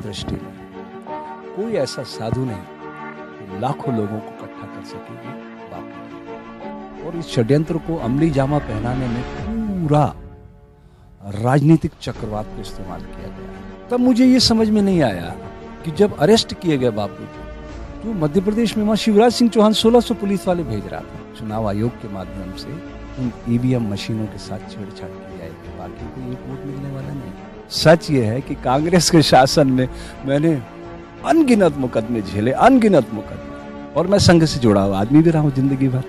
दृष्टि में कोई ऐसा साधु नहीं लाखों लोगों को इकट्ठा कर सकेगी बापू। और इस षड्यंत्र को अमली जामा पहनाने में पूरा राजनीतिक चक्रवात को इस्तेमाल किया गया। तब मुझे ये समझ में नहीं आया कि जब अरेस्ट किए गए बापू तो मध्य प्रदेश में वहां शिवराज सिंह चौहान 1600 पुलिस वाले भेज रहा था। चुनाव आयोग के माध्यम से उन ईवीएम मशीनों के साथ छेड़छाड़ की जाएगी, बाकी कोई एक वोट मिलने वाला नहीं। सच ये है कि कांग्रेस के शासन में मैंने अनगिनत मुकदमे झेले, अनगिनत मुकदमे, और मैं संघ से जुड़ा हुआ आदमी भी रहा हूँ जिंदगी भर,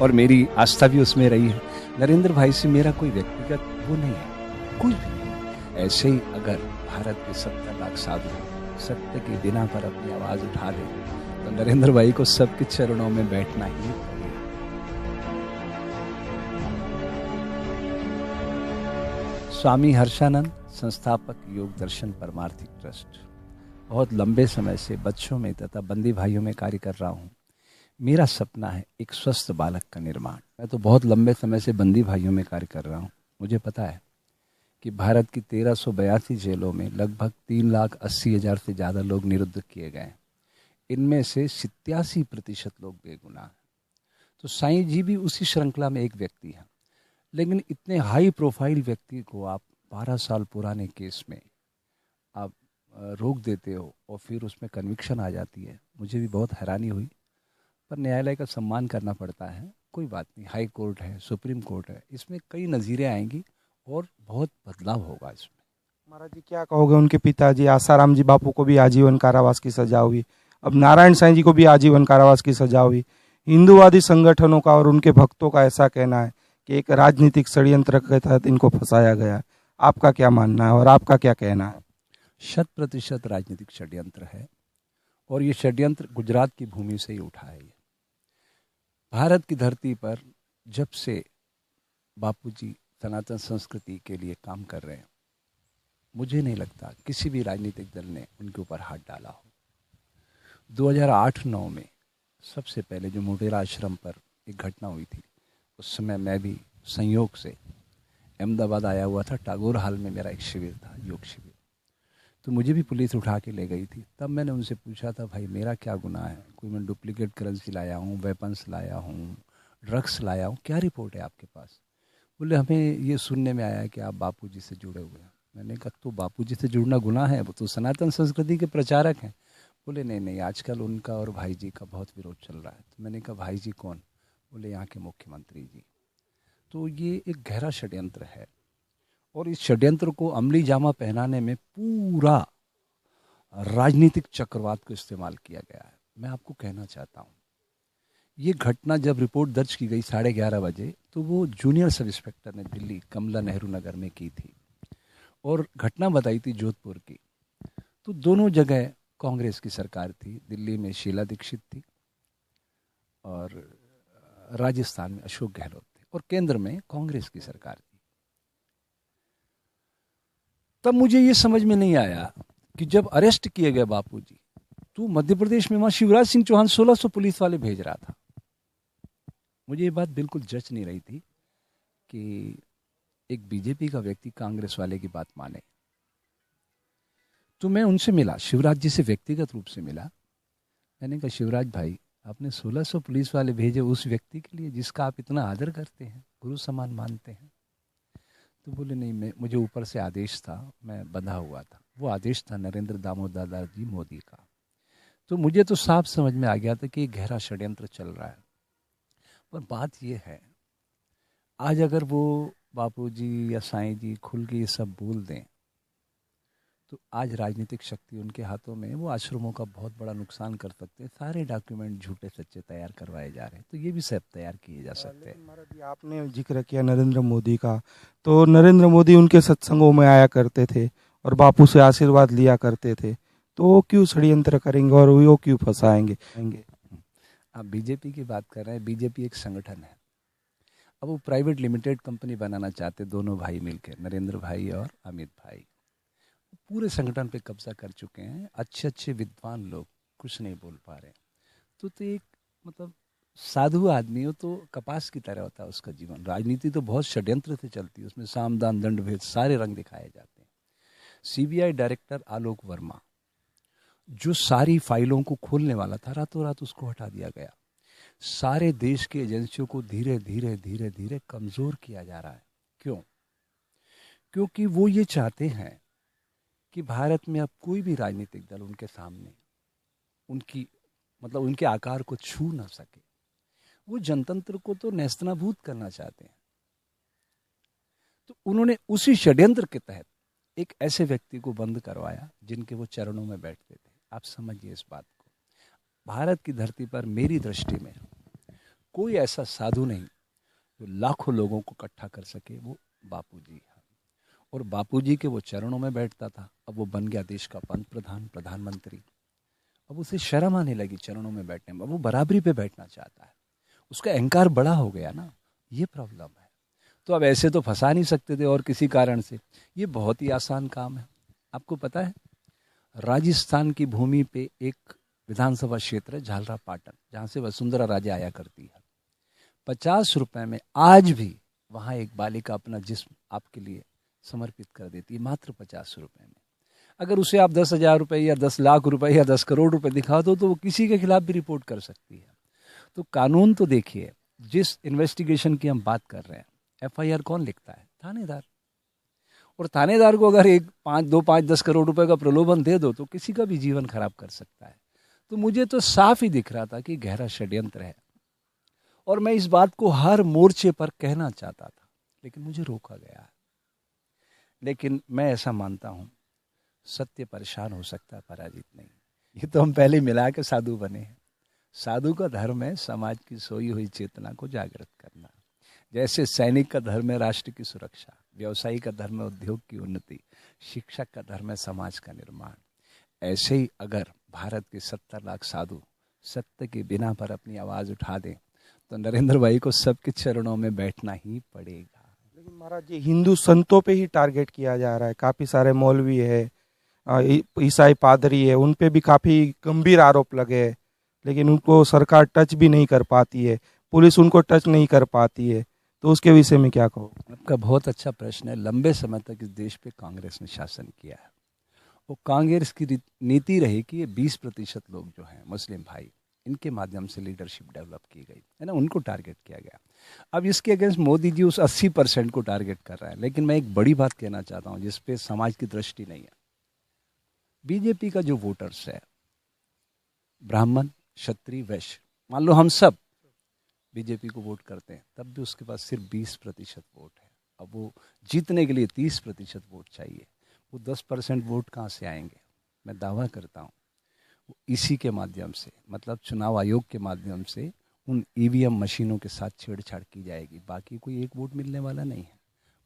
और मेरी आस्था भी उसमें रही है। नरेंद्र भाई से मेरा कोई व्यक्तिगत वो नहीं है, कुछ भी नहीं। ऐसे ही अगर भारत के 70 लाख साधु सत्य के बिना पर अपनी आवाज उठा दे तो नरेंद्र भाई को सबके चरणों में बैठना ही पड़ेगा। स्वामी हर्षानंद, संस्थापक योग दर्शन परमार्थिक ट्रस्ट। बहुत लंबे समय से बच्चों में तथा बंदी भाइयों में कार्य कर रहा हूँ। मेरा सपना है एक स्वस्थ बालक का निर्माण। मैं तो बहुत लंबे समय से बंदी भाइयों में कार्य कर रहा हूँ। मुझे पता है कि भारत की 1382 जेलों में लगभग 3,80,000 से ज़्यादा लोग निरुद्ध किए गए। इनमें से 87% लोग बेगुनाह हैं। तो साईं जी भी उसी श्रृंखला में एक व्यक्ति हैं। लेकिन इतने हाई प्रोफाइल व्यक्ति को आप 12 साल पुराने केस में आप रोक देते हो और फिर उसमें कन्विक्शन आ जाती है। मुझे भी बहुत हैरानी हुई, पर न्यायालय का सम्मान करना पड़ता है। कोई बात नहीं, हाई कोर्ट है, सुप्रीम कोर्ट है, इसमें कई नज़ीरें आएंगी और बहुत बदलाव होगा इसमें। महाराज जी क्या कहोगे, उनके पिताजी आसाराम जी बापू को भी आजीवन कारावास की सजा हुई, अब नारायण साईं जी को भी आजीवन कारावास की सजा हुई। हिंदूवादी संगठनों का और उनके भक्तों का ऐसा कहना है कि एक राजनीतिक षड्यंत्र के तहत इनको फंसाया गया। आपका क्या मानना है और आपका क्या कहना है? 100% राजनीतिक षड्यंत्र है, और ये षड्यंत्र गुजरात की भूमि से ही उठा है। भारत की धरती पर जब से बापूजी सनातन संस्कृति के लिए काम कर रहे हैं, मुझे नहीं लगता किसी भी राजनीतिक दल ने उनके ऊपर हाथ डाला हो। 2008-9 में सबसे पहले जो मोटेरा आश्रम पर एक घटना हुई थी, उस समय मैं भी संयोग से अहमदाबाद आया हुआ था। टैगोर हॉल में मेरा एक शिविर था, योग शिविर। तो मुझे भी पुलिस उठा के ले गई थी। तब मैंने उनसे पूछा था, भाई मेरा क्या गुनाह है? कोई मैं डुप्लीकेट करेंसी लाया हूँ, वेपन्स लाया हूँ, ड्रग्स लाया हूँ, क्या रिपोर्ट है आपके पास? बोले हमें ये सुनने में आया है कि आप बापूजी से जुड़े हुए हैं। मैंने कहा तो बापूजी से जुड़ना गुनाह है? वो तो सनातन संस्कृति के प्रचारक हैं। बोले नहीं नहीं, आजकल उनका और भाई जी का बहुत विरोध चल रहा है। तो मैंने कहा भाई जी कौन? बोले यहाँ के मुख्यमंत्री जी। तो ये एक गहरा षड्यंत्र है, और इस षड्यंत्र को अमली जामा पहनाने में पूरा राजनीतिक चक्रवात को इस्तेमाल किया गया है। मैं आपको कहना चाहता हूँ, ये घटना जब रिपोर्ट दर्ज की गई 11:30 बजे, तो वो जूनियर सब इंस्पेक्टर ने दिल्ली कमला नेहरू नगर में की थी, और घटना बताई थी जोधपुर की। तो दोनों जगह कांग्रेस की सरकार थी। दिल्ली में शीला दीक्षित थी और राजस्थान में अशोक गहलोत थे, और केंद्र में कांग्रेस की सरकार थी। तब मुझे ये समझ में नहीं आया कि जब अरेस्ट किए गए बापूजी, तो मध्य प्रदेश में वहां शिवराज सिंह चौहान 1600 पुलिस वाले भेज रहा था। मुझे ये बात बिल्कुल जच नहीं रही थी कि एक बीजेपी का व्यक्ति कांग्रेस वाले की बात माने। तो मैं उनसे मिला, शिवराज जी से व्यक्तिगत रूप से मिला। मैंने कहा शिवराज भाई, आपने 1600 पुलिस वाले भेजे उस व्यक्ति के लिए जिसका आप इतना आदर करते हैं, गुरु समान मानते हैं? तो बोले नहीं, मुझे ऊपर से आदेश था, मैं बंधा हुआ था। वो आदेश था नरेंद्र दामोदर दास जी मोदी का। तो मुझे तो साफ समझ में आ गया था कि गहरा षड्यंत्र चल रहा है। पर बात ये है, आज अगर वो बापूजी या साईं जी खुल के ये सब बोल दें, तो आज राजनीतिक शक्ति उनके हाथों में, वो आश्रमों का बहुत बड़ा नुकसान कर सकते हैं। सारे डॉक्यूमेंट झूठे सच्चे तैयार करवाए जा रहे हैं, तो ये भी सब तैयार किए जा सकते हैं। महाराज जी आपने जिक्र किया नरेंद्र मोदी का, तो नरेंद्र मोदी उनके सत्संगों में आया करते थे और बापू से आशीर्वाद लिया करते थे, तो वो क्यों षड्यंत्र करेंगे और वो क्यों फंसाएंगे? आप बीजेपी की बात कर रहे हैं। बीजेपी एक संगठन है। अब वो प्राइवेट लिमिटेड कंपनी बनाना चाहते, दोनों भाई मिलकर, नरेंद्र भाई और अमित भाई। पूरे संगठन पे कब्जा कर चुके हैं। अच्छे अच्छे विद्वान लोग कुछ नहीं बोल पा रहे। तो एक मतलब साधु आदमी हो तो कपास की तरह होता है उसका जीवन। राजनीति तो बहुत षड्यंत्र से चलती है, उसमें साम दान दंड भेद सारे रंग दिखाए जाते हैं। सीबीआई डायरेक्टर आलोक वर्मा, जो सारी फाइलों को खोलने वाला था, रातों रात उसको हटा दिया गया। सारे देश की एजेंसियों को धीरे धीरे धीरे धीरे कमजोर किया जा रहा है। क्यों? क्योंकि वो ये चाहते हैं कि भारत में अब कोई भी राजनीतिक दल उनके सामने उनके आकार को छू ना सके। वो जनतंत्र को तो नेस्तनाबूद करना चाहते हैं। तो उन्होंने उसी षड्यंत्र के तहत एक ऐसे व्यक्ति को बंद करवाया जिनके वो चरणों में बैठते थे। आप समझिए इस बात को। भारत की धरती पर मेरी दृष्टि में कोई ऐसा साधु नहीं जो लाखों लोगों को इकट्ठा कर सके, वो बापूजी है। और बापूजी के वो चरणों में बैठता था। अब वो बन गया देश का प्रधानमंत्री। अब उसे शर्म आने लगी चरणों में बैठने में। अब वो बराबरी पे बैठना चाहता है। उसका अहंकार बड़ा हो गया ना, ये प्रॉब्लम है। तो अब ऐसे तो फंसा नहीं सकते थे और किसी कारण से। ये बहुत ही आसान काम है। आपको पता है, राजस्थान की भूमि पे एक विधानसभा क्षेत्र है झालरा पाटन, जहाँ से वसुंधरा राजे आया करती है। 50 रुपए में आज भी वहाँ एक बालिका अपना जिस्म आपके लिए समर्पित कर देती है, मात्र 50 रुपए में। अगर उसे आप 10,000 रुपए या 10 लाख रुपए या 10 करोड़ रुपए दिखा दो तो वो किसी के खिलाफ भी रिपोर्ट कर सकती है। तो कानून तो देखिए, जिस इन्वेस्टिगेशन की हम बात कर रहे हैं, एफआईआर कौन लिखता है? थानेदार। और थानेदार को अगर 10 करोड़ रुपए का प्रलोभन दे दो तो किसी का भी जीवन खराब कर सकता है। तो मुझे तो साफ ही दिख रहा था कि गहरा षड्यंत्र है। और मैं इस बात को हर मोर्चे पर कहना चाहता था, लेकिन मुझे रोका गया। लेकिन मैं ऐसा मानता हूं, सत्य परेशान हो सकता है, पराजित नहीं। ये तो हम पहले मिला के साधु बने हैं। साधु का धर्म है समाज की सोई हुई चेतना को जागृत करना। जैसे सैनिक का धर्म है राष्ट्र की सुरक्षा, व्यवसायी का धर्म है उद्योग की उन्नति, शिक्षक का धर्म है समाज का निर्माण। ऐसे ही अगर भारत के 70 लाख साधु सत्य के बिना पर अपनी आवाज उठा दें तो नरेंद्र भाई को सबके चरणों में बैठना ही पड़ेगा। लेकिन महाराज जी, हिंदू संतों पे ही टारगेट किया जा रहा है। काफी सारे मौलवी है, ईसाई पादरी है, उन पे भी काफी गंभीर आरोप लगे हैं, लेकिन उनको सरकार टच भी नहीं कर पाती है, पुलिस उनको टच नहीं कर पाती है। तो उसके विषय में क्या कहो? आपका बहुत अच्छा प्रश्न है। लंबे समय तक इस देश पे कांग्रेस ने शासन किया है। वो कांग्रेस की नीति रही कि ये 20% लोग जो हैं मुस्लिम भाई, इनके माध्यम से लीडरशिप डेवलप की गई है ना, उनको टारगेट किया गया। अब इसके अगेंस्ट मोदी जी उस 80% को टारगेट कर रहा है। लेकिन मैं एक बड़ी बात कहना चाहता हूँ जिसपे समाज की दृष्टि नहीं है। बीजेपी का जो वोटर्स है, ब्राह्मण, क्षत्रिय, वैश्य, मान लो हम सब बीजेपी को वोट करते हैं, तब भी उसके पास सिर्फ 20% वोट है। अब वो जीतने के लिए 30% वोट चाहिए। वो 10% वोट कहाँ से आएंगे? मैं दावा करता हूँ इसी के माध्यम से, मतलब चुनाव आयोग के माध्यम से उन ईवीएम मशीनों के साथ छेड़छाड़ की जाएगी। बाकी कोई एक वोट मिलने वाला नहीं है।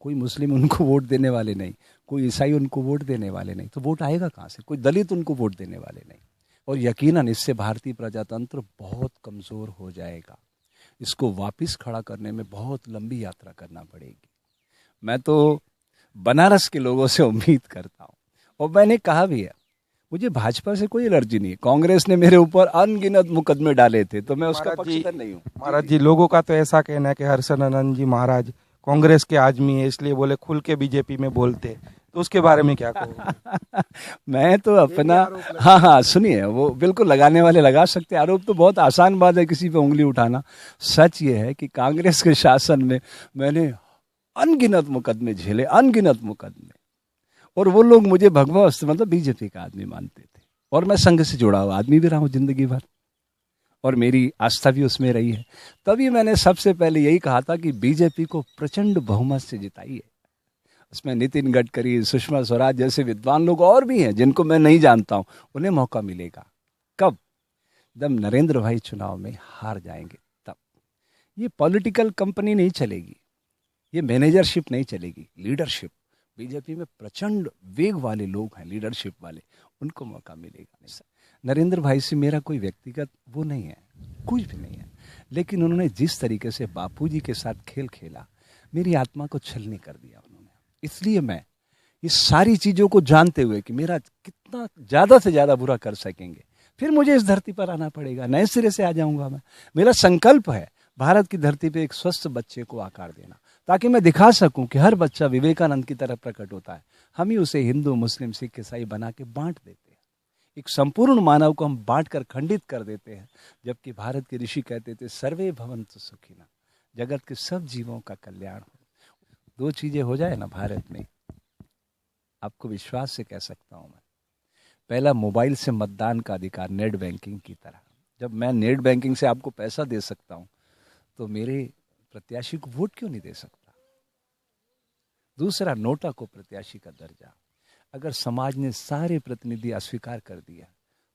कोई मुस्लिम उनको वोट देने वाले नहीं, कोई ईसाई उनको वोट देने वाले नहीं। तो वोट आएगा कहाँ से? कोई दलित उनको वोट देने वाले नहीं। और यकीनन इससे भारतीय प्रजातंत्र बहुत कमज़ोर हो जाएगा। इसको वापस खड़ा करने में बहुत लंबी यात्रा करना पड़ेगी। मैं तो बनारस के लोगों से उम्मीद करता हूँ, और मैंने कहा भी है, मुझे भाजपा से कोई एलर्जी नहीं है। कांग्रेस ने मेरे ऊपर अनगिनत मुकदमे डाले थे, तो मैं उसका पक्षधर नहीं हूँ। महाराज जी, लोगों का तो ऐसा कहना है कि हर्षानंद जी महाराज कांग्रेस के आदमी है, इसलिए बोले खुल के बीजेपी में बोलते। तो उसके बारे में क्या कहो? मैं तो अपना, हाँ, सुनिए, वो बिल्कुल लगाने वाले लगा सकते। आरोप तो बहुत आसान बात है, किसी पे उंगली उठाना। सच ये है कि कांग्रेस के शासन में मैंने अनगिनत मुकदमे झेले, अनगिनत मुकदमे। और वो लोग मुझे भगवा अस्त्र, मतलब बीजेपी का आदमी मानते थे। और मैं संघ से जुड़ा हुआ आदमी भी रहा हूँ जिंदगी भर, और मेरी आस्था भी उसमें रही है। तभी मैंने सबसे पहले यही कहा था कि बीजेपी को प्रचंड बहुमत से जिताइए। उसमें नितिन गडकरी, सुषमा स्वराज जैसे विद्वान लोग और भी हैं जिनको मैं नहीं जानता हूं, उन्हें मौका मिलेगा। कब? जब नरेंद्र भाई चुनाव में हार जाएंगे तब। ये पॉलिटिकल कंपनी नहीं चलेगी, ये मैनेजरशिप नहीं चलेगी, लीडरशिप। बीजेपी में प्रचंड वेग वाले लोग हैं, लीडरशिप वाले, उनको मौका मिलेगा। नरेंद्र भाई से मेरा कोई व्यक्तिगत वो नहीं है, कुछ भी नहीं है। लेकिन उन्होंने जिस तरीके से बापूजी के साथ खेल खेला, मेरी आत्मा को छलनी कर दिया उन्होंने। इसलिए मैं ये सारी चीज़ों को जानते हुए कि मेरा कितना ज़्यादा से ज़्यादा बुरा कर सकेंगे, फिर मुझे इस धरती पर आना पड़ेगा, नए सिरे से आ जाऊंगा मैं। मेरा संकल्प है भारत की धरती पे एक स्वस्थ बच्चे को आकार देना। ताकि मैं दिखा सकूं कि हर बच्चा विवेकानंद की तरह प्रकट होता है। हम ही उसे हिंदू, मुस्लिम, सिख, ईसाई बना के बांट देते हैं। एक संपूर्ण मानव को हम बांट कर खंडित कर देते हैं, जबकि भारत के ऋषि कहते थे सर्वे भवन्तु सुखिनः, जगत के सब जीवों का कल्याण हो। दो चीजें हो जाए ना भारत में, आपको विश्वास से कह सकता हूं मैं। पहला, मोबाइल से मतदान का अधिकार, नेट बैंकिंग की तरह। जब मैं नेट बैंकिंग से आपको पैसा दे सकता हूं, तो मेरे प्रत्याशी को वोट क्यों नहीं दे सकता? दूसरा, नोटा को प्रत्याशी का दर्जा। अगर समाज ने सारे प्रतिनिधि अस्वीकार कर दिया,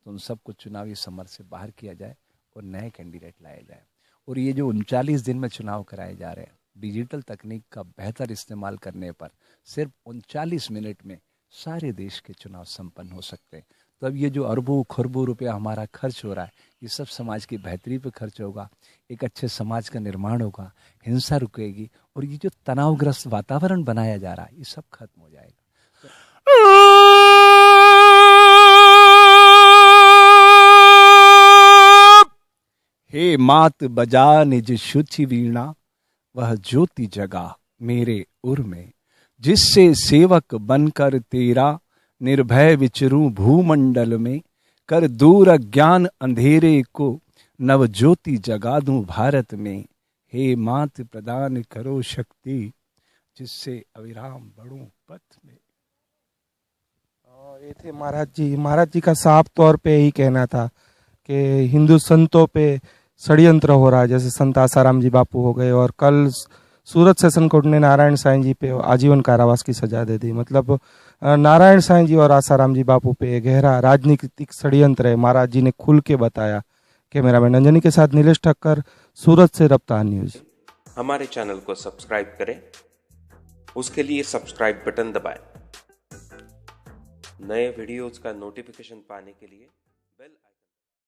तो उन सबको चुनावी समर से बाहर किया जाए और नए कैंडिडेट लाए जाए। और ये जो 39 दिन में चुनाव कराए जा रहे हैं, डिजिटल तकनीक का बेहतर इस्तेमाल करने पर सिर्फ 39 मिनट में सारे देश के चुनाव संपन्न हो सकते हैं। तब ये जो अरबों खरबों रुपया हमारा खर्च हो रहा है, ये सब समाज की बेहतरी पे खर्च होगा, एक अच्छे समाज का निर्माण होगा, हिंसा रुकेगी, और ये जो तनावग्रस्त वातावरण बनाया जा रहा है, ये सब खत्म हो जाएगा। हे मात बजा निज शुचि वीणा, वह ज्योति जगा मेरे उर में, जिससे सेवक बनकर तेरा निर्भय विचरूं भूमंडल में, कर दूर अज्ञान अंधेरे को नव ज्योति जगा दूं भारत में। हे मात प्रदान करो शक्ति, जिससे अविराम बढ़ूं पथ में। ये थे महाराज जी का साफ तौर पे यही कहना था कि हिंदू संतों पे षड्यंत्र हो रहा है, जैसे संत आसाराम जी बापू हो गए, और कल सूरत सेशन कोर्ट ने नारायण साईं जी पे आजीवन कारावास की सजा दे दी। मतलब नारायण साईं जी और आसाराम जी बापू पे गहरा राजनीतिक षड्यंत्र है, महाराज जी ने खुल के बताया। कैमरामैन अंजनी के साथ नीलेश ठक्कर, सूरत से रफ्तार न्यूज। हमारे चैनल को सब्सक्राइब करें, उसके लिए सब्सक्राइब बटन दबाएं। नए वीडियोज का नोटिफिकेशन पाने के लिए